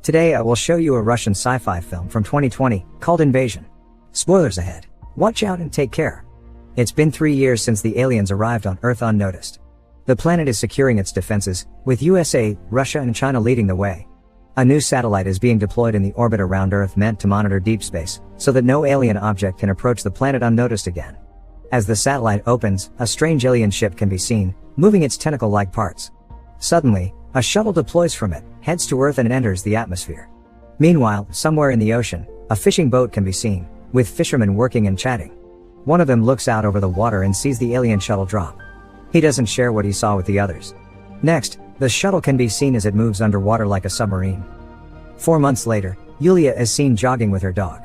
Today I will show you a Russian sci-fi film from 2020 called Invasion. Spoilers ahead. Watch out and take care. It's been 3 years since the aliens arrived on Earth unnoticed. The planet is securing its defenses, with USA, Russia and China leading the way. A new satellite is being deployed in the orbit around Earth meant to monitor deep space, so that no alien object can approach the planet unnoticed again. As the satellite opens, a strange alien ship can be seen, moving its tentacle-like parts. Suddenly, a shuttle deploys from it, heads to Earth and enters the atmosphere. Meanwhile, somewhere in the ocean, a fishing boat can be seen, with fishermen working and chatting. One of them looks out over the water and sees the alien shuttle drop. He doesn't share what he saw with the others. Next, the shuttle can be seen as it moves underwater like a submarine. 4 months later, Yulia is seen jogging with her dog.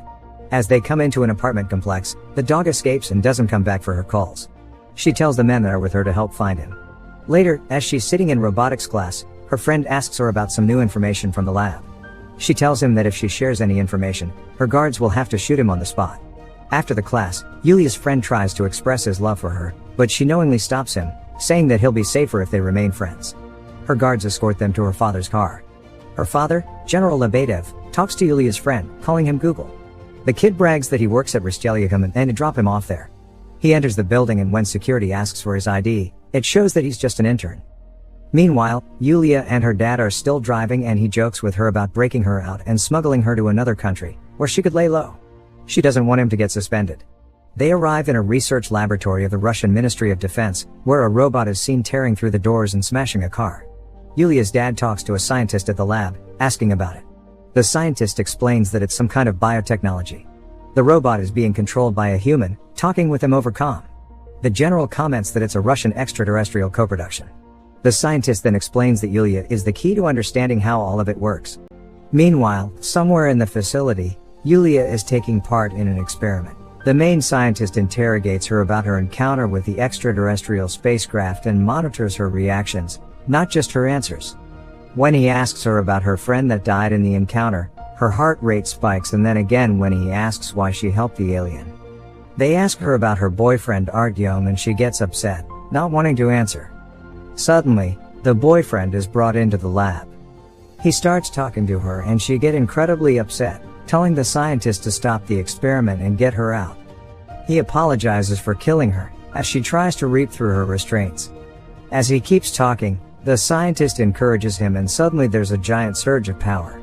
As they come into an apartment complex, the dog escapes and doesn't come back for her calls. She tells the men that are with her to help find him. Later, as she's sitting in robotics class, her friend asks her about some new information from the lab. She tells him that if she shares any information, her guards will have to shoot him on the spot. After the class, Yulia's friend tries to express his love for her, but she knowingly stops him, saying that he'll be safer if they remain friends. Her guards escort them to her father's car. Her father, General Lebedev, talks to Yulia's friend, calling him Google. The kid brags that he works at Rostelyakam and to drop him off there. He enters the building and when security asks for his ID, it shows that he's just an intern. Meanwhile, Yulia and her dad are still driving and he jokes with her about breaking her out and smuggling her to another country, where she could lay low. She doesn't want him to get suspended. They arrive in a research laboratory of the Russian Ministry of Defense, where a robot is seen tearing through the doors and smashing a car. Yulia's dad talks to a scientist at the lab, asking about it. The scientist explains that it's some kind of biotechnology. The robot is being controlled by a human, talking with him over comm. The general comments that it's a Russian extraterrestrial co-production. The scientist then explains that Yulia is the key to understanding how all of it works. Meanwhile, somewhere in the facility, Yulia is taking part in an experiment. The main scientist interrogates her about her encounter with the extraterrestrial spacecraft and monitors her reactions, not just her answers. When he asks her about her friend that died in the encounter, her heart rate spikes, and then again when he asks why she helped the alien. They ask her about her boyfriend Artyom and she gets upset, not wanting to answer. Suddenly, the boyfriend is brought into the lab. He starts talking to her and she gets incredibly upset, telling the scientist to stop the experiment and get her out. He apologizes for killing her, as she tries to reap through her restraints. As he keeps talking, the scientist encourages him and suddenly there's a giant surge of power.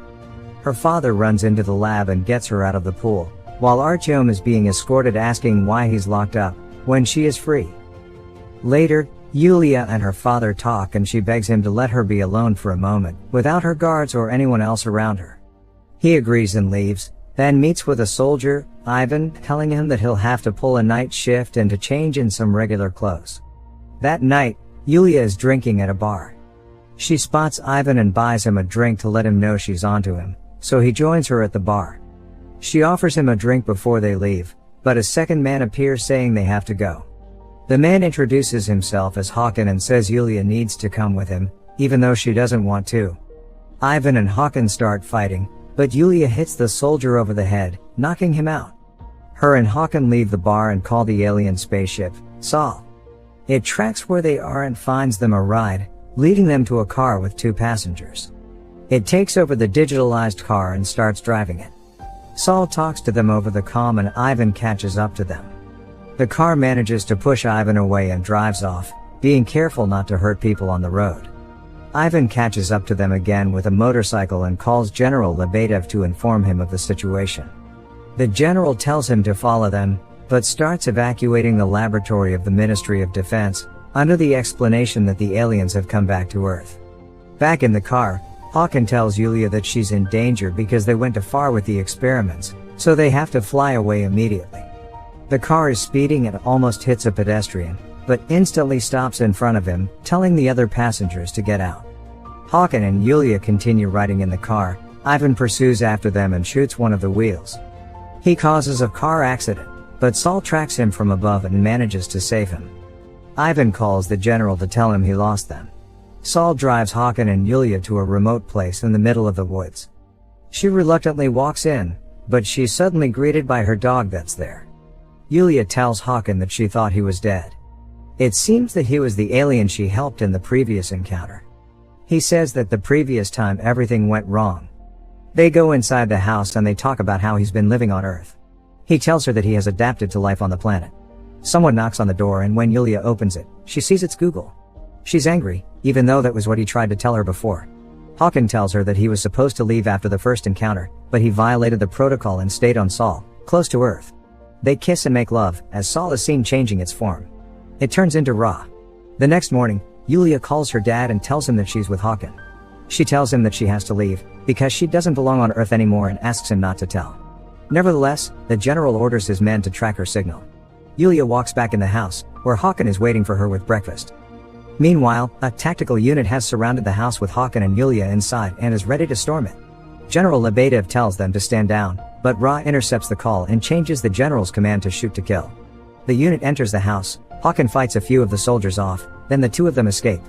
Her father runs into the lab and gets her out of the pool, while Artyom is being escorted asking why he's locked up, when she is free. Later, Yulia and her father talk and she begs him to let her be alone for a moment, without her guards or anyone else around her. He agrees and leaves, then meets with a soldier, Ivan, telling him that he'll have to pull a night shift and to change in some regular clothes. That night, Yulia is drinking at a bar. She spots Ivan and buys him a drink to let him know she's onto him, so he joins her at the bar. She offers him a drink before they leave, but a second man appears saying they have to go. The man introduces himself as Håkan and says Yulia needs to come with him, even though she doesn't want to. Ivan and Håkan start fighting, but Yulia hits the soldier over the head, knocking him out. Her and Håkan leave the bar and call the alien spaceship, Sol. It tracks where they are and finds them a ride, leading them to a car with 2 passengers. It takes over the digitalized car and starts driving it. Sol talks to them over the comm and Ivan catches up to them. The car manages to push Ivan away and drives off, being careful not to hurt people on the road. Ivan catches up to them again with a motorcycle and calls General Lebedev to inform him of the situation. The general tells him to follow them, but starts evacuating the laboratory of the Ministry of Defense, under the explanation that the aliens have come back to Earth. Back in the car, Håkan tells Yulia that she's in danger because they went too far with the experiments, so they have to fly away immediately. The car is speeding and almost hits a pedestrian, but instantly stops in front of him, telling the other passengers to get out. Håkan and Yulia continue riding in the car. Ivan pursues after them and shoots one of the wheels. He causes a car accident, but Sol tracks him from above and manages to save him. Ivan calls the general to tell him he lost them. Sol drives Håkan and Yulia to a remote place in the middle of the woods. She reluctantly walks in, but she's suddenly greeted by her dog that's there. Yulia tells Håkan that she thought he was dead. It seems that he was the alien she helped in the previous encounter. He says that the previous time everything went wrong. They go inside the house and they talk about how he's been living on Earth. He tells her that he has adapted to life on the planet. Someone knocks on the door and when Yulia opens it, she sees it's Google. She's angry, even though that was what he tried to tell her before. Hawken tells her that he was supposed to leave after the first encounter, but he violated the protocol and stayed on Sol, close to Earth. They kiss and make love, as Sol is seen changing its form. It turns into Ra. The next morning, Yulia calls her dad and tells him that she's with Hawken. She tells him that she has to leave, because she doesn't belong on Earth anymore and asks him not to tell. Nevertheless, the general orders his men to track her signal. Yulia walks back in the house, where Hawken is waiting for her with breakfast. Meanwhile, a tactical unit has surrounded the house with Hawken and Yulia inside and is ready to storm it. General Lebedev tells them to stand down, but Ra intercepts the call and changes the general's command to shoot to kill. The unit enters the house, Hawken fights a few of the soldiers off, then the two of them escape.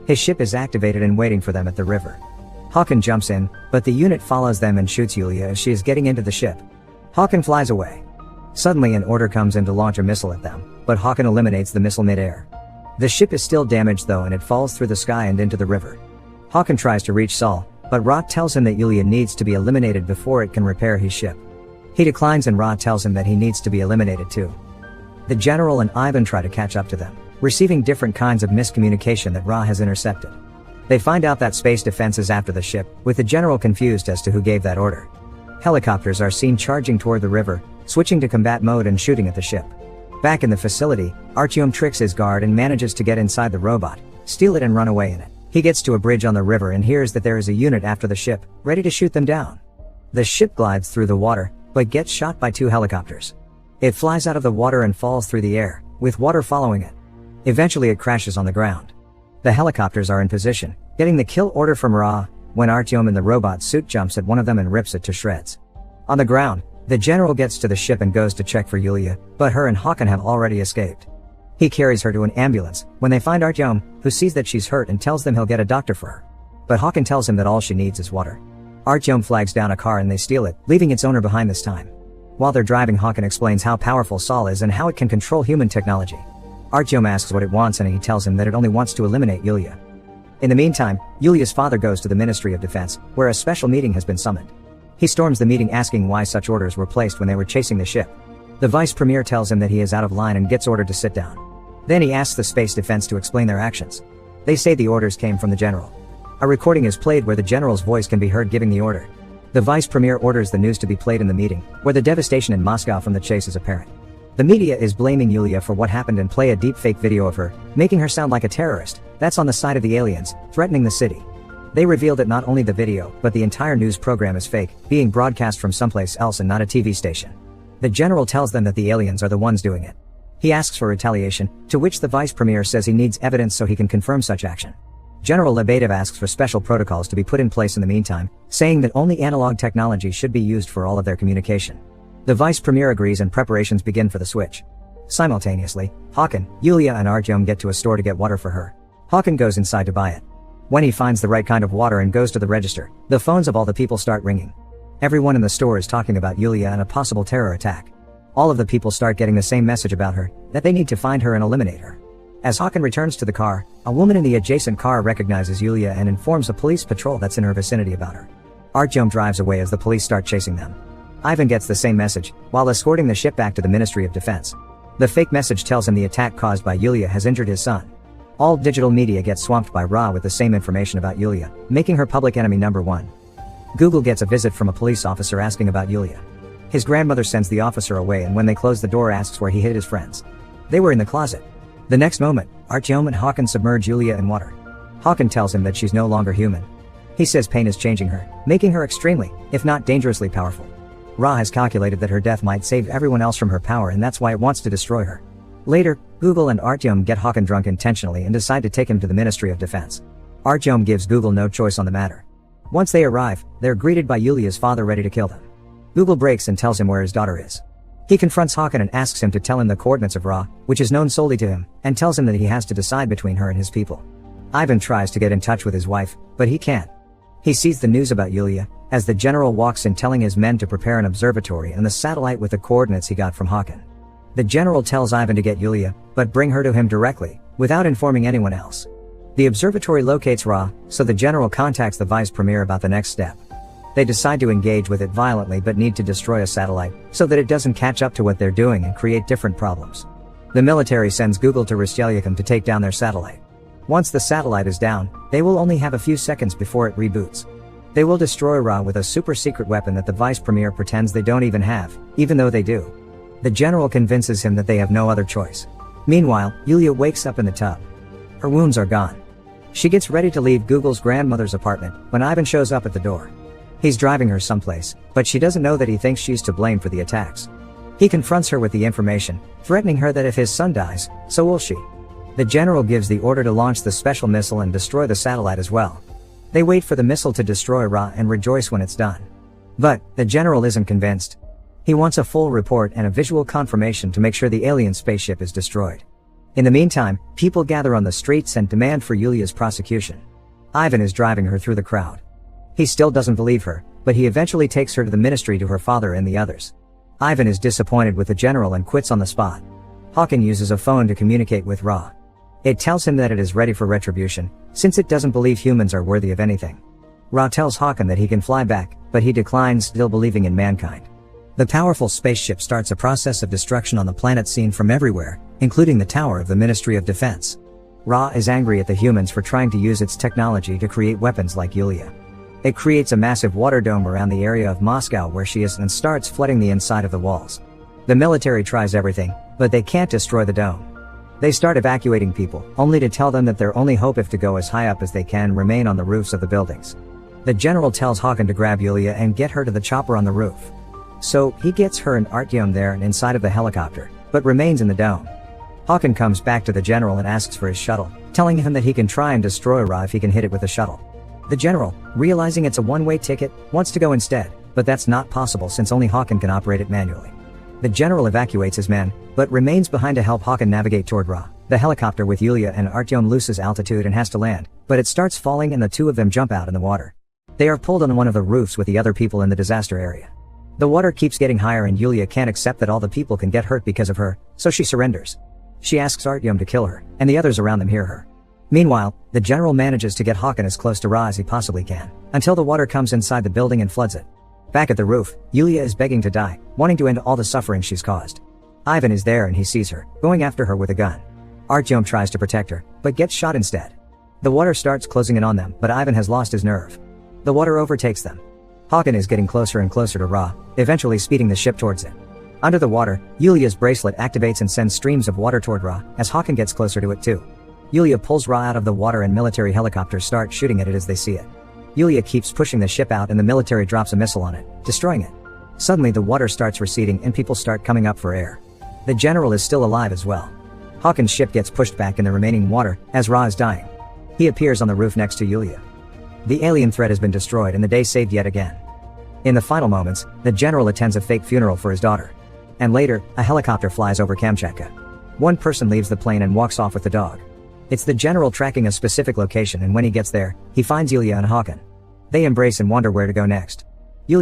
His ship is activated and waiting for them at the river. Hawken jumps in, but the unit follows them and shoots Yulia as she is getting into the ship. Hawken flies away. Suddenly an order comes in to launch a missile at them, but Hawken eliminates the missile mid-air. The ship is still damaged though and it falls through the sky and into the river. Hawken tries to reach Sol, but Ra tells him that Yulia needs to be eliminated before it can repair his ship. He declines and Ra tells him that he needs to be eliminated too. The general and Ivan try to catch up to them, receiving different kinds of miscommunication that Ra has intercepted. They find out that space defense is after the ship, with the general confused as to who gave that order. Helicopters are seen charging toward the river, switching to combat mode and shooting at the ship. Back in the facility, Artyom tricks his guard and manages to get inside the robot, steal it and run away in it. He gets to a bridge on the river and hears that there is a unit after the ship, ready to shoot them down. The ship glides through the water, but gets shot by two helicopters. It flies out of the water and falls through the air, with water following it. Eventually it crashes on the ground. The helicopters are in position, getting the kill order from Ra, when Artyom in the robot suit jumps at one of them and rips it to shreds. On the ground, the general gets to the ship and goes to check for Yulia, but her and Hawken have already escaped. He carries her to an ambulance, when they find Artyom, who sees that she's hurt and tells them he'll get a doctor for her. But Hawken tells him that all she needs is water. Artyom flags down a car and they steal it, leaving its owner behind this time. While they're driving, Hawken explains how powerful Sol is and how it can control human technology. Artyom asks what it wants and he tells him that it only wants to eliminate Yulia. In the meantime, Yulia's father goes to the Ministry of Defense, where a special meeting has been summoned. He storms the meeting asking why such orders were placed when they were chasing the ship. The vice premier tells him that he is out of line and gets ordered to sit down. Then he asks the space defense to explain their actions. They say the orders came from the general. A recording is played where the general's voice can be heard giving the order. The vice premier orders the news to be played in the meeting, where the devastation in Moscow from the chase is apparent. The media is blaming Yulia for what happened and play a deepfake video of her, making her sound like a terrorist, that's on the side of the aliens, threatening the city. They reveal that not only the video, but the entire news program is fake, being broadcast from someplace else and not a TV station. The general tells them that the aliens are the ones doing it. He asks for retaliation, to which the vice premier says he needs evidence so he can confirm such action. General Lebedev asks for special protocols to be put in place in the meantime, saying that only analog technology should be used for all of their communication. The vice premier agrees and preparations begin for the switch. Simultaneously, Hawken, Yulia and Artyom get to a store to get water for her. Hawken goes inside to buy it. When he finds the right kind of water and goes to the register, the phones of all the people start ringing. Everyone in the store is talking about Yulia and a possible terror attack. All of the people start getting the same message about her, that they need to find her and eliminate her. As Hawken returns to the car, a woman in the adjacent car recognizes Yulia and informs a police patrol that's in her vicinity about her. Artyom drives away as the police start chasing them. Ivan gets the same message, while escorting the ship back to the Ministry of Defense. The fake message tells him the attack caused by Yulia has injured his son. All digital media gets swamped by Ra with the same information about Yulia, making her public enemy number one. Google gets a visit from a police officer asking about Yulia. His grandmother sends the officer away and when they close the door asks where he hid his friends. They were in the closet. The next moment, Artyom and Hawken submerge Yulia in water. Hawken tells him that she's no longer human. He says pain is changing her, making her extremely, if not dangerously powerful. Ra has calculated that her death might save everyone else from her power and that's why it wants to destroy her. Later, Google and Artyom get Hawken drunk intentionally and decide to take him to the Ministry of Defense. Artyom gives Google no choice on the matter. Once they arrive, they're greeted by Yulia's father ready to kill them. Google breaks and tells him where his daughter is. He confronts Hawken and asks him to tell him the coordinates of Ra, which is known solely to him, and tells him that he has to decide between her and his people. Ivan tries to get in touch with his wife, but he can't. He sees the news about Yulia, as the general walks in telling his men to prepare an observatory and the satellite with the coordinates he got from Hawken. The general tells Ivan to get Yulia, but bring her to him directly, without informing anyone else. The observatory locates Ra, so the general contacts the vice premier about the next step. They decide to engage with it violently but need to destroy a satellite, so that it doesn't catch up to what they're doing and create different problems. The military sends Google to Rystyalyakam to take down their satellite. Once the satellite is down, they will only have a few seconds before it reboots. They will destroy Ra with a super secret weapon that the vice premier pretends they don't even have, even though they do. The general convinces him that they have no other choice. Meanwhile, Yulia wakes up in the tub. Her wounds are gone. She gets ready to leave Google's grandmother's apartment when Ivan shows up at the door. He's driving her someplace, but she doesn't know that he thinks she's to blame for the attacks. He confronts her with the information, threatening her that if his son dies, so will she. The general gives the order to launch the special missile and destroy the satellite as well. They wait for the missile to destroy Ra and rejoice when it's done. But, the general isn't convinced. He wants a full report and a visual confirmation to make sure the alien spaceship is destroyed. In the meantime, people gather on the streets and demand for Yulia's prosecution. Ivan is driving her through the crowd. He still doesn't believe her, but he eventually takes her to the ministry to her father and the others. Ivan is disappointed with the general and quits on the spot. Hakan uses a phone to communicate with Ra. It tells him that it is ready for retribution, since it doesn't believe humans are worthy of anything. Ra tells Hakan that he can fly back, but he declines, still believing in mankind. The powerful spaceship starts a process of destruction on the planet seen from everywhere, including the tower of the Ministry of Defense. Ra is angry at the humans for trying to use its technology to create weapons like Yulia. It creates a massive water dome around the area of Moscow where she is and starts flooding the inside of the walls. The military tries everything, but they can't destroy the dome. They start evacuating people, only to tell them that their only hope if to go as high up as they can remain on the roofs of the buildings. The general tells Hakan to grab Yulia and get her to the chopper on the roof. So, he gets her and Artyom there and inside of the helicopter, but remains in the dome. Hakan comes back to the general and asks for his shuttle, telling him that he can try and destroy Ra if he can hit it with a shuttle. The general, realizing it's a one-way ticket, wants to go instead, but that's not possible since only Hakan can operate it manually. The general evacuates his men, but remains behind to help Hakan navigate toward Ra. The helicopter with Yulia and Artyom loses altitude and has to land, but it starts falling and the two of them jump out in the water. They are pulled on one of the roofs with the other people in the disaster area. The water keeps getting higher and Yulia can't accept that all the people can get hurt because of her, so she surrenders. She asks Artyom to kill her, and the others around them hear her. Meanwhile, the general manages to get Hakan as close to Ra as he possibly can, until the water comes inside the building and floods it. Back at the roof, Yulia is begging to die, wanting to end all the suffering she's caused. Ivan is there and he sees her, going after her with a gun. Artyom tries to protect her, but gets shot instead. The water starts closing in on them, but Ivan has lost his nerve. The water overtakes them. Hakan is getting closer and closer to Ra, eventually speeding the ship towards it. Under the water, Yulia's bracelet activates and sends streams of water toward Ra, as Hakan gets closer to it too. Yulia pulls Ra out of the water and military helicopters start shooting at it as they see it. Yulia keeps pushing the ship out and the military drops a missile on it, destroying it. Suddenly the water starts receding and people start coming up for air. The general is still alive as well. Hakan's ship gets pushed back in the remaining water, as Ra is dying. He appears on the roof next to Yulia. The alien threat has been destroyed and the day saved yet again. In the final moments, the general attends a fake funeral for his daughter. And later, a helicopter flies over Kamchatka. One person leaves the plane and walks off with the dog. It's the general tracking a specific location and when he gets there, he finds Yulia and Hakan. They embrace and wonder where to go next. Yulia